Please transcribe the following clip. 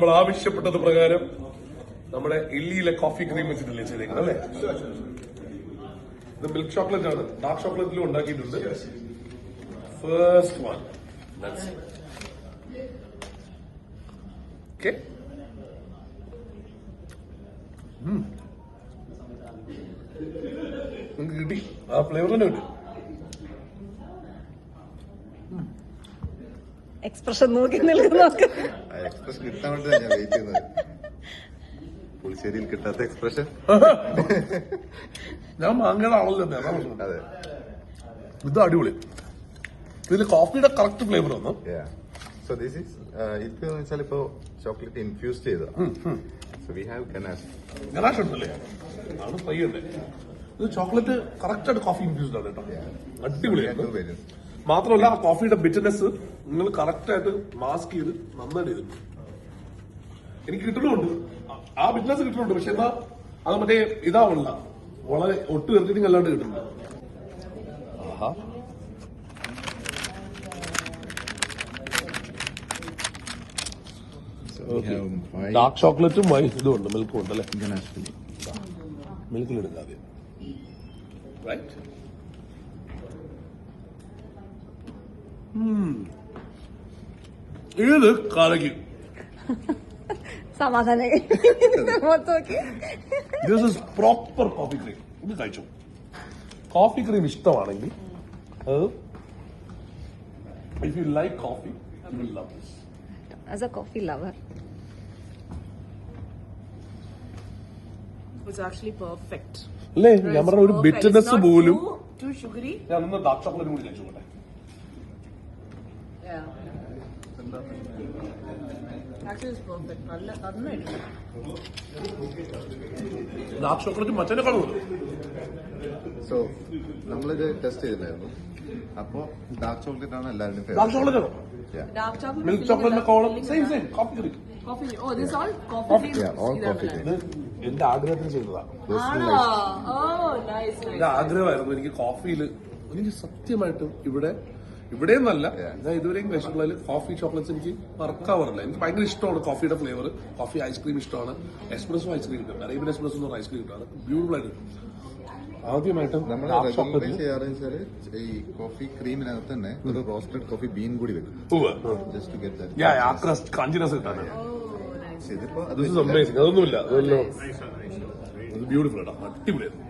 ഇപ്പോൾ ആവശ്യപ്പെട്ടത് പ്രകാരം നമ്മുടെ ഇല്ലിയിലെ കോഫി ക്രീം വെച്ചിട്ടല്ലേ ചെയ്തേക്കുന്നത് അല്ലേ? ഇത് മിൽക്ക് ചോക്ലേറ്റ് ആണ്. ഡാർക്ക് ചോക്ലേറ്റിലും ഉണ്ടാക്കിയിട്ടുണ്ട്. First one okay. നിങ്ങൾക്ക് കിട്ടി, ആ ഫ്ലേവർ തന്നെ കിട്ടി. എക്സ്പ്രഷൻ നോക്കി നിൽക്കുന്ന എക്സ്പ്രഷൻ കിട്ടാൻ വേണ്ടിയാണ് ഞാൻ വെയിറ്റ് ചെയ്യുന്നത്. പുളിശ്ശേരിയിൽ കിട്ടാത്ത എക്സ്പ്രഷൻ. ഞാൻ മാങ്ങയുടെ ആളല്ലോ. അതെ, ഇത് അടിപൊളി. ഇതിൽ കോഫിയുടെ കറക്റ്റ് ഫ്ലേവർ വന്നു. സോ ദിസ് ഈസ് ഇത് വെച്ചാൽ ഇപ്പോ ചോക്ലേറ്റ് ഇൻഫ്യൂസ് ചെയ്തതാണ്. So we have ganache. Ganache ഉണ്ടല്ലേ? ആണ് ഫ്രൈ ഉണ്ട്. ഇത് ചോക്ലേറ്റ് കറക്റ്റ് ആയിട്ട് കോഫി ഇൻഫ്യൂസ്ഡ് ആണ് കേട്ടോ. അടിപൊളിയാണ്. മാത്രമല്ല ആ കോഫിയുടെ ബിറ്റർനെസ് നിങ്ങൾ കറക്റ്റ് ആയിട്ട് മാസ്ക് ചെയ്ത് നന്നായിട്ട് ചെയ്തിട്ടുണ്ട്. എനിക്ക് കിട്ടുന്നുണ്ട്, ആ ബിറ്റ്നസ് കിട്ടുന്നുണ്ട്. പക്ഷെ എന്നാ അത് മറ്റേ ഇതാവണില്ല, വളരെ ഒട്ടും ഇറക്കിറ്റിങ് അല്ലാണ്ട് കിട്ടുന്നുണ്ട്. ആഹാ, ഡാർക്ക് ചോക്ലേറ്റും ഇതും ഉണ്ട്, മിൽക്കും ഉണ്ട് അല്ലെ? മിൽക്കിലെടുക്കാതെ റൈറ്റ്. ഏത് കാലയ്ക്ക് സമാധാനം. This is proper coffee cream. ഇത് കഴിച്ചു. കോഫി ക്രീം ഇഷ്ടമാണെങ്കിൽ അത്, if you like coffee you will love this. As A coffee lover It's actually perfect. അല്ലേ? ഞാൻ പറഞ്ഞ ഒരു ബിറ്റർനെസ് പോലും. Too sugary. ഞാൻ ഒന്ന് ഡാർക്ക് ചോക്ലേറ്റ് കൂടി കഴിച്ചു പോലെ. Yeah. Actually, it's perfect. നന്നായിട്ട്. ഡാർക്ക് ചോക്ലേറ്റ് മറ്റേക്കാളും ഉണ്ട്. സോ നമ്മളിത് ടെസ്റ്റ് ചെയ്തിട്ടുണ്ടായിരുന്നു. അപ്പോ ഡാർക്ക് ചോക്ലേറ്റ് ആണ് എല്ലാവരുടെയും ഡാർക്ക് ചോക്ലേറ്റ് ആണോ? Dark chocolate. മിൽക്ക് ചോക്ലേറ്റിന്റെ column same coffee cream. Coffee. Oh, this is all coffee. all coffee cream. ഇത് എന്റെ ആഗ്രഹത്തിന് ചെയ്തതാണ്. Oh, nice. എന്റെ ആഗ്രഹമായിരുന്നു എനിക്ക് കോഫിയിൽ, എനിക്ക് സത്യമായിട്ടും ഇവിടെയെന്നല്ല, ഞാൻ ഇതുവരെയും കഴിച്ചിട്ടുള്ളതിൽ കോഫി ചോക്ലേറ്റ്സ് എനിക്ക് മറക്കാവാറില്ല. എനിക്ക് ഭയങ്കര ഇഷ്ടമാണ് കോഫിയുടെ ഫ്ലേവർ. കോഫി ഐസ്ക്രീം ഇഷ്ടമാണ്. എസ്പ്രസോ ഐസ്ക്രീം കിട്ടും. അറേബ്യൻ എസ്പ്രസോ എന്ന് പറഞ്ഞ ഐസ്ക്രീം കിട്ടും. ബ്യൂട്ടിഫുൾ ആയിട്ട്. ആദ്യമായിട്ടും നമ്മൾ റെഗുലറായി ചെയ്യാറെന്ന് വെച്ചാൽ ഈ കോഫി ക്രീമിനകത്ത് തന്നെ ഒരു റോസ്റ്റഡ് കോഫി ബീൻ കൂടി വെക്കും. Just to get that crunchiness കിട്ടാൻ. ഇതിപ്പോ അതൊന്നുമില്ല. ബ്യൂട്ടിഫുൾ ആയിട്ടാ, അടിപൊളിയായിരുന്നു.